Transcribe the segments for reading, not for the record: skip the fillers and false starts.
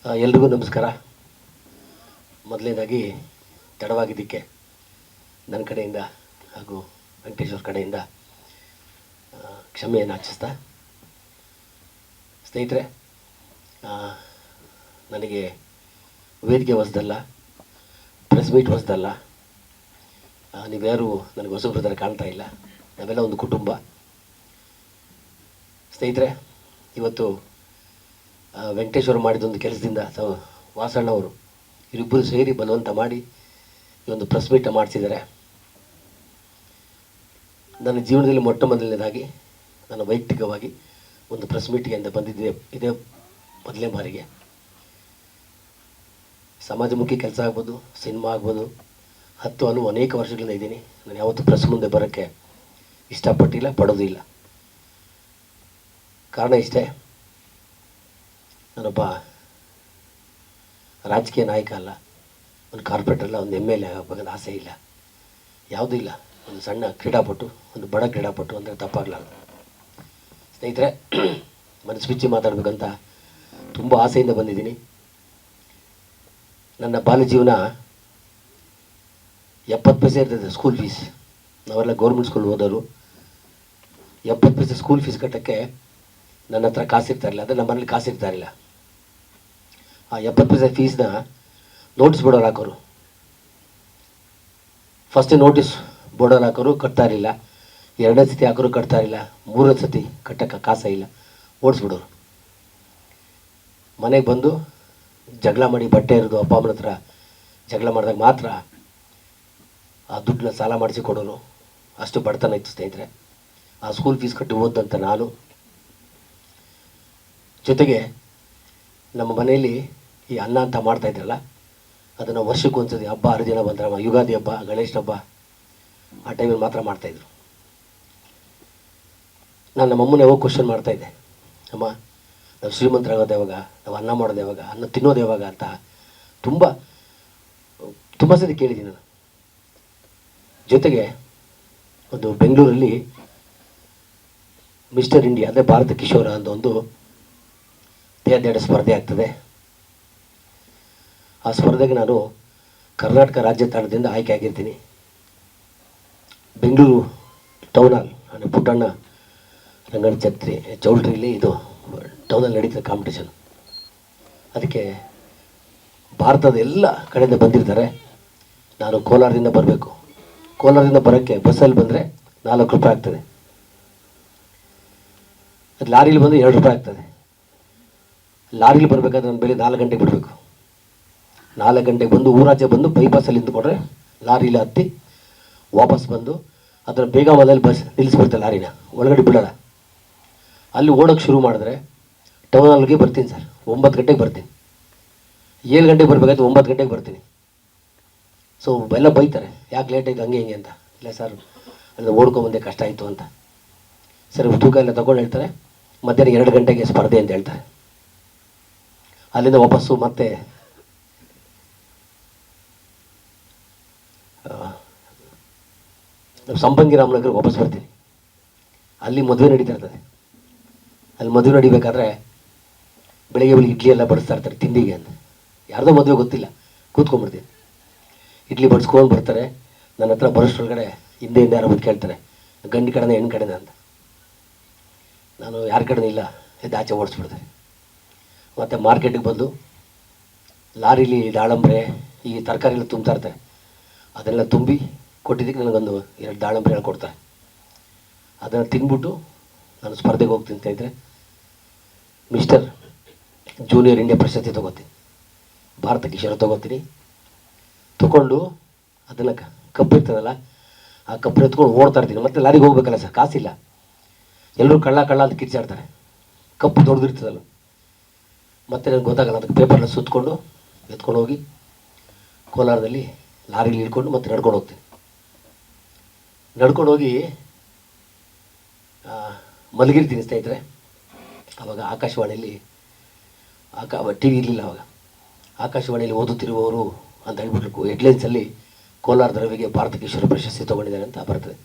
ಎಲ್ರಿಗೂ ನಮಸ್ಕಾರ. ಮೊದಲನೇದಾಗಿ ತಡವಾಗಿದ್ದಕ್ಕೆ ನನ್ನ ಕಡೆಯಿಂದ ಹಾಗೂ ವೆಂಕಟೇಶ್ವರ ಕಡೆಯಿಂದ ಕ್ಷಮೆಯನ್ನು ಯಾಚಿಸ್ತಾ, ಸ್ನೇಹಿತರೆ, ನನಗೆ ವೇದಿಕೆ ಹೊಸದಲ್ಲ, ಪ್ರೆಸ್ ಮೀಟ್ ಹೊಸದಲ್ಲ. ನೀವ್ಯಾರು ನನಗೆ ಹೊಸಬ್ರ ಥರ ಕಾಣ್ತಾ ಇಲ್ಲ. ನಾವೆಲ್ಲ ಒಂದು ಕುಟುಂಬ. ಸ್ನೇಹಿತರೆ, ಇವತ್ತು ವೆಂಕಟೇಶ್ವರ ಮಾಡಿದೊಂದು ಕೆಲಸದಿಂದ ವಾಸಣ್ಣವರು ಇವರಿಬ್ಬರು ಸೇರಿ ಬಲವಂತ ಮಾಡಿ ಈ ಒಂದು ಪ್ರೆಸ್ ಮೀಟ್ ಮಾಡಿಸಿದ್ದಾರೆ. ನನ್ನ ಜೀವನದಲ್ಲಿ ಮೊಟ್ಟ ಮೊದಲನೇದಾಗಿ ನನ್ನ ವೈಯಕ್ತಿಕವಾಗಿ ಒಂದು ಪ್ರೆಸ್ ಮೀಟಿಗೆ ಅಂತ ಬಂದಿದ್ದೆ. ಇದೇ ಮೊದಲನೇ ಬಾರಿಗೆ. ಸಮಾಜಮುಖಿ ಕೆಲಸ ಆಗ್ಬೋದು, ಸಿನಿಮಾ ಆಗ್ಬೋದು, ಅನೇಕ ವರ್ಷಗಳಿಂದ ಇದ್ದೀನಿ. ನಾನು ಯಾವತ್ತೂ ಪ್ರೆಸ್ ಮುಂದೆ ಬರೋಕ್ಕೆ ಇಷ್ಟಪಟ್ಟಿಲ್ಲ, ಪಡೋದು ಇಲ್ಲ. ಕಾರಣ ಇಷ್ಟೇ, ನಾನೊಬ್ಬ ರಾಜಕೀಯ ನಾಯಕ ಅಲ್ಲ, ಒಂದು ಕಾರ್ಪೊರೇಟ್ ಅಲ್ಲ, ಒಂದು MLA ಆಗಬೇಕಂತ ಆಸೆ ಇಲ್ಲ, ಯಾವುದೂ ಇಲ್ಲ. ಒಂದು ಸಣ್ಣ ಕ್ರೀಡಾಪಟು, ಒಂದು ಬಡ ಕ್ರೀಡಾಪಟು ಅಂದರೆ ತಪ್ಪಾಗಲಾರ್ದು. ಸ್ನೇಹಿತರೆ, ಮನಸ್ಸು ಬಿಚ್ಚಿ ಮಾತಾಡಬೇಕಂತ ತುಂಬ ಆಸೆಯಿಂದ ಬಂದಿದ್ದೀನಿ. ನನ್ನ ಬಾಲ್ಯ ಜೀವನ 70 ಪೈಸೆ ಇರ್ತದೆ ಸ್ಕೂಲ್ ಫೀಸ್. ನಾವೆಲ್ಲ ಗೌರ್ಮೆಂಟ್ ಸ್ಕೂಲ್ ಓದೋರು. 70 ಪೈಸೆ ಸ್ಕೂಲ್ ಫೀಸ್ ಕಟ್ಟೋಕ್ಕೆ ನನ್ನ ಹತ್ರ ಕಾಸಿರ್ತಾರಿಲ್ಲ, ಅಂದರೆ ನಮ್ಮ ಮನೇಲಿ ಕಾಸಿರ್ತಾರಿಲ್ಲ. ಆ 70 ಪೈಸೆ ಫೀಸ್ನ ನೋಟಿಸ್ ಬೋರ್ಡಲ್ಲಿ ಹಾಕೋರು. ಫಸ್ಟ್ ನೋಟಿಸ್ ಬೋರ್ಡಲ್ಲಿ ಹಾಕೋರು, ಕಟ್ತಾ ಇರಲಿಲ್ಲ. 2ನೇ ಸತಿ ಹಾಕೋರು, ಕಟ್ತಾ ಇರಲಿಲ್ಲ. 3ನೇ ಸತಿ ಕಟ್ಟೋಕ್ಕೆ ಕಾಸ ಇಲ್ಲ, ಓಡಿಸ್ಬಿಡೋರು. ಮನೆಗೆ ಬಂದು ಜಗಳ ಮಾಡಿ, ಬಟ್ಟೆ ಇರೋದು ಅಪ್ಪ ಅಮ್ಮನ ಹತ್ರ ಜಗಳ ಮಾಡಿದಾಗ ಮಾತ್ರ ಆ ದುಡ್ಡನ್ನ ಸಾಲ ಮಾಡಿಸಿ ಕೊಡೋರು. ಅಷ್ಟು ಬಡತನ ಇತ್ತು ಸ್ನೇಹಿತರೆ. ಆ ಸ್ಕೂಲ್ ಫೀಸ್ ಕಟ್ಟಿ ಓದಂತ ನಾನು. ಜೊತೆಗೆ ನಮ್ಮ ಮನೆಯಲ್ಲಿ ಈ ಅನ್ನ ಅಂತ ಮಾಡ್ತಾಯಿದ್ರಲ್ಲ, ಅದನ್ನು ವರ್ಷಕ್ಕೊಂದ್ಸತಿ ಹಬ್ಬ ಹರಿದಿನ ಬಂದ್ರೆ, ಯುಗಾದಿ ಹಬ್ಬ, ಗಣೇಶ ಹಬ್ಬ, ಆ ಟೈಮಲ್ಲಿ ಮಾತ್ರ ಮಾಡ್ತಾಯಿದ್ರು. ನಾನು ನಮ್ಮಮ್ಮನೇ ಹೋಗಿ ಕ್ವಶನ್ ಮಾಡ್ತಾಯಿದ್ದೆ, ಅಮ್ಮ ನಾವು ಶ್ರೀಮಂತರಾಗೋದು ಯಾವಾಗ, ನಾವು ಅನ್ನ ಮಾಡೋದು ಯಾವಾಗ, ಅನ್ನ ತಿನ್ನೋದು ಯಾವಾಗ ಅಂತ ತುಂಬ ಸತಿ ಕೇಳಿದ್ದೀನಿ ನಾನು. ಜೊತೆಗೆ ಒಂದು ಬೆಂಗಳೂರಲ್ಲಿ ಮಿಸ್ಟರ್ ಇಂಡಿಯಾ, ಅದೇ ಭಾರತ ಕಿಶೋರ ಅಂತ ಒಂದು ದೇಹದಾಡ ಸ್ಪರ್ಧೆ ಆಗ್ತದೆ. ಆ ಸ್ಪರ್ಧೆಗೆ ನಾನು ಕರ್ನಾಟಕ ರಾಜ್ಯ ತಂಡದಿಂದ ಆಯ್ಕೆ ಆಗಿರ್ತೀನಿ. ಬೆಂಗಳೂರು ಟೌನ್ ಹಾಲ್ ಅಂದರೆ ಪುಟ್ಟಣ್ಣ ರಂಗನ ಚೌಲ್ಟ್ರಿಲಿ ಇದು ಟೌನಲ್ಲಿ ನಡೀತದೆ ಕಾಂಪಿಟೇಷನ್. ಅದಕ್ಕೆ ಭಾರತದ ಎಲ್ಲ ಕಡೆಯಿಂದ ಬಂದಿರ್ತಾರೆ. ನಾನು ಕೋಲಾರದಿಂದ ಬರಬೇಕು. ಕೋಲಾರದಿಂದ ಬರೋಕ್ಕೆ ಬಸ್ಸಲ್ಲಿ ಬಂದರೆ 4 ರೂಪಾಯಿ ಆಗ್ತದೆ. ಅದು ಲಾರಿಲಿ ಬಂದು 2 ರೂಪಾಯಿ ಆಗ್ತದೆ. ಲಾರಿಲಿ ಬರಬೇಕಾದ್ರೆ ನನ್ನ ಬೆಳೆ 4 ಗಂಟೆಗೆ ಬಿಡಬೇಕು. 4 ಗಂಟೆಗೆ ಬಂದು ಊರಾಚೆ ಬಂದು ಬೈಪಾಸಲ್ಲಿ ನಿಂತ್ಕೊಂಡ್ರೆ ಲಾರಿಲಿ ಹತ್ತಿ ವಾಪಸ್ ಬಂದು ಅದನ್ನು ಬೇಗ ಮೊದಲು ಬಸ್ ನಿಲ್ಲಿಸ್ಬಿಡ್ತಾರೆ. ಲಾರಿನ ಒಳಗಡೆ ಬಿಡೋಲ್ಲ. ಅಲ್ಲಿ ಓಡೋಕ್ಕೆ ಶುರು ಮಾಡಿದ್ರೆ ಟೌನ್ ಹಾಲ್ಗೆ ಬರ್ತೀನಿ ಸರ್, 9 ಗಂಟೆಗೆ ಬರ್ತೀನಿ. 7 ಗಂಟೆಗೆ ಬರಬೇಕಾಯ್ತು, 9 ಗಂಟೆಗೆ ಬರ್ತೀನಿ. ಸೊ ಎಲ್ಲ ಬೈತಾರೆ, ಯಾಕೆ ಲೇಟ್ ಆಯಿತು ಹಂಗೆ ಹಿಂಗೆ ಅಂತ. ಇಲ್ಲ ಸರ್, ಅಲ್ಲಿ ಓಡ್ಕೊಂಬಂದೆ, ಕಷ್ಟ ಆಯಿತು ಅಂತ. ಸರಿ, ತೂಕ ಎಲ್ಲ ತೊಗೊಂಡು ಹೇಳ್ತಾರೆ. ಮಧ್ಯಾಹ್ನ 2 ಗಂಟೆಗೆ ಸ್ಪರ್ಧೆ ಅಂತ ಹೇಳ್ತಾರೆ. ಅಲ್ಲಿಂದ ವಾಪಸ್ಸು ಮತ್ತೆ ಸಂಪಂಗಿ ರಾಮನಗರಕ್ಕೆ ವಾಪಸ್ ಬರ್ತೀನಿ. ಅಲ್ಲಿ ಮದುವೆ ನಡೀತಾ ಇರ್ತದೆ. ಅಲ್ಲಿ ಮದುವೆ ನಡಿಬೇಕಾದ್ರೆ ಬೆಳಗ್ಗೆ ಇಡ್ಲಿ ಎಲ್ಲ ಬಡಿಸ್ತಾ ಇರ್ತಾರೆ ತಿಂಡಿಗೆ ಅಂತ. ಯಾರ್ದೋ ಮದುವೆ ಗೊತ್ತಿಲ್ಲ, ಕೂತ್ಕೊಂಡ್ಬಿಡ್ತೀನಿ. ಇಡ್ಲಿ ಬಡಿಸ್ಕೊಂಡು ಬರ್ತಾರೆ. ನನ್ನ ಹತ್ರ ಬರೋಷ್ಟೊಳಗಡೆ ಹಿಂದೆ ಯಾರೋ ಬಂದು ಕೇಳ್ತಾರೆ, ಗಂಡು ಕಡೆನ ಹೆಣ್ಣು ಕಡೆನ ಅಂತ. ನಾನು ಯಾರ ಕಡೆನೂ ಇಲ್ಲ, ಎದ್ದು ಆಚೆ ಓಡಿಸ್ಬಿಡ್ತಾರೆ. ಮತ್ತು ಮಾರ್ಕೆಟಿಗೆ ಬಂದು ಲಾರಿಲಿ ದಾಳಂಬ್ರೆ, ಈ ತರಕಾರಿ ಎಲ್ಲ ತುಂಬ್ತಾ ಇರ್ತಾರೆ. ಅದನ್ನೆಲ್ಲ ತುಂಬಿ ಕೊಟ್ಟಿದ್ದಕ್ಕೆ ನನಗೊಂದು 2 ದಾಳಂಬ್ರೆ ಹೇಳ್ಕೊಡ್ತಾರೆ. ಅದನ್ನು ತಿಂದ್ಬಿಟ್ಟು ನಾನು ಸ್ಪರ್ಧೆಗೆ ಹೋಗ್ತೀನಿ. ಸ್ನೇಹಿತರೆ, ಮಿಸ್ಟರ್ ಜೂನಿಯರ್ ಇಂಡಿಯಾ ಪ್ರಶಸ್ತಿ ತೊಗೋತೀನಿ, ಭಾರತ ಕಿಶೋರ ತೊಗೋತೀನಿ. ತೊಗೊಂಡು ಅದನ್ನು ಕಪ್ಪು ಇರ್ತದಲ್ಲ, ಆ ಕಪ್ಪು ಎತ್ಕೊಂಡು ಓಡ್ತಾ ಇರ್ತೀನಿ. ಮತ್ತು ಲಾರಿಗೆ ಹೋಗ್ಬೇಕಲ್ಲ ಸರ್, ಕಾಸಿಲ್ಲ. ಎಲ್ಲರೂ ಕಳ್ಳ ಅಂತ ಕಿರ್ಚಾಡ್ತಾರೆ. ಕಪ್ಪು ದೊಡ್ಡದಿರ್ತದಲ್ಲ, ಮತ್ತು ನನಗೆ ಗೊತ್ತಾಗಲ್ಲ. ಅದಕ್ಕೆ ಪೇಪರ್ನ ಸುತ್ತಕೊಂಡು ಎತ್ಕೊಂಡು ಹೋಗಿ ಕೋಲಾರದಲ್ಲಿ ಲಾರಿಲಿ ಇಳ್ಕೊಂಡು ಮತ್ತೆ ನಡ್ಕೊಂಡು ಹೋಗ್ತೀನಿ. ನಡ್ಕೊಂಡು ಹೋಗಿ ಮಲಗಿರ್ತೀನಿ ಸ್ನೇಹಿತರೆ. ಆವಾಗ ಆಕಾಶವಾಣಿಯಲ್ಲಿ TV ಇರಲಿಲ್ಲ ಆವಾಗ. ಆಕಾಶವಾಣಿಯಲ್ಲಿ ಓದುತ್ತಿರುವವರು ಅಂತ ಹೇಳ್ಬಿಟ್ಟು ಹೆಡ್ಲೈನ್ಸಲ್ಲಿ ಕೋಲಾರದ ರವಿಗೆ ಭಾರತ ಕಿಶೋರ ಪ್ರಶಸ್ತಿ ತೊಗೊಂಡಿದ್ದಾರೆ ಅಂತ ಬರ್ತದೆ.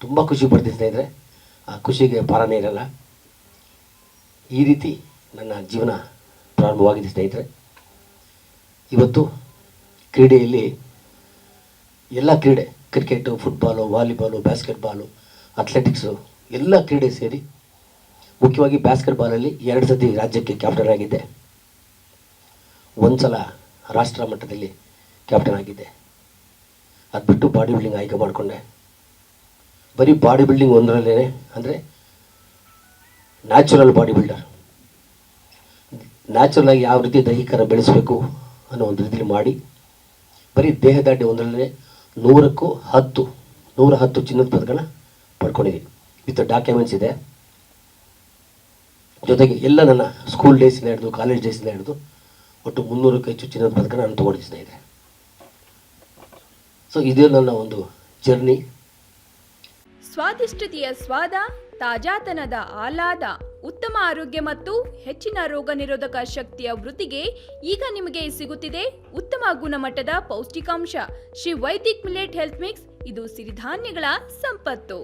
ತುಂಬ ಖುಷಿ ಪಡ್ತೀನಿ ಸ್ನೇಹಿತರೆ. ಆ ಖುಷಿಗೆ ಪಾರನೇ ಇರಲ್ಲ. ಈ ರೀತಿ ನನ್ನ ಜೀವನ ಪ್ರಾರಂಭವಾಗಿದೆ ಸ್ನೇಹಿತರೆ. ಇವತ್ತು ಕ್ರೀಡೆಯಲ್ಲಿ ಎಲ್ಲ ಕ್ರೀಡೆ, cricket, football, volleyball, basketball, athletics ಎಲ್ಲ ಕ್ರೀಡೆ ಸೇರಿ ಮುಖ್ಯವಾಗಿ ಬಾಸ್ಕೆಟ್ಬಾಲಲ್ಲಿ 2 ಸತಿ ರಾಜ್ಯಕ್ಕೆ ಕ್ಯಾಪ್ಟನ್ ಆಗಿದ್ದೆ. ಒಂದು ಸಲ ರಾಷ್ಟ್ರ ಮಟ್ಟದಲ್ಲಿ ಕ್ಯಾಪ್ಟನ್ ಆಗಿದ್ದೆ. ಅದು ಬಿಟ್ಟು ಬಾಡಿ ಬಿಲ್ಡಿಂಗ್ ಆಯ್ಕೆ ಮಾಡಿಕೊಂಡೆ. ಬರೀ ಬಾಡಿ ಬಿಲ್ಡಿಂಗ್ ಒಂದರಲ್ಲೇ, ಅಂದರೆ ನ್ಯಾಚುರಲ್ ಬಾಡಿ ಬಿಲ್ಡರ್, ನ್ಯಾಚುರಲಾಗಿ ಯಾವ ರೀತಿ ದೈಹಿಕರ ಬೆಳೆಸಬೇಕು ಅನ್ನೋ ಒಂದು ರೀತಿಯಲ್ಲಿ ಮಾಡಿ ಬರೀ ದೇಹದಾಢ್ಯ ಒಂದರಲ್ಲೇ 110 ಚಿನ್ನದ ಪದಕಗಳನ್ನ ಪಡ್ಕೊಂಡಿದ್ದೀನಿ. ವಿತ್ ಡಾಕ್ಯುಮೆಂಟ್ಸ್ ಇದೆ. ಜೊತೆಗೆ ಎಲ್ಲ ನನ್ನ ಸ್ಕೂಲ್ ಡೇಸಿಂದ ಹಿಡಿದು ಕಾಲೇಜ್ ಡೇಸಿಂದ ಹಿಡಿದು ಒಟ್ಟು 300ಕ್ಕೂ ಹೆಚ್ಚು ಚಿನ್ನದ ಪದಕ ನಾನು ತೊಗೊಂಡಿದ್ದೆ ಸ್ನೇಹಿತರೆ. ಸೊ ಇದೇ ನನ್ನ ಒಂದು ಜರ್ನಿ. ಸ್ವಾದಿಷ್ಟತೆಯ ಸ್ವಾದ, ತಾಜಾತನದ ಆಹ್ಲಾದ, ಉತ್ತಮ ಆರೋಗ್ಯ ಮತ್ತು ಹೆಚ್ಚಿನ ರೋಗ ನಿರೋಧಕ ಶಕ್ತಿಯ ವೃದ್ಧಿಗೆ ಈಗ ನಿಮಗೆ ಸಿಗುತ್ತಿದೆ ಉತ್ತಮ ಗುಣಮಟ್ಟದ ಪೌಷ್ಟಿಕಾಂಶ Shri Vaidik millet health mix. ಇದು ಸಿರಿಧಾನ್ಯಗಳ ಸಂಪತ್ತು.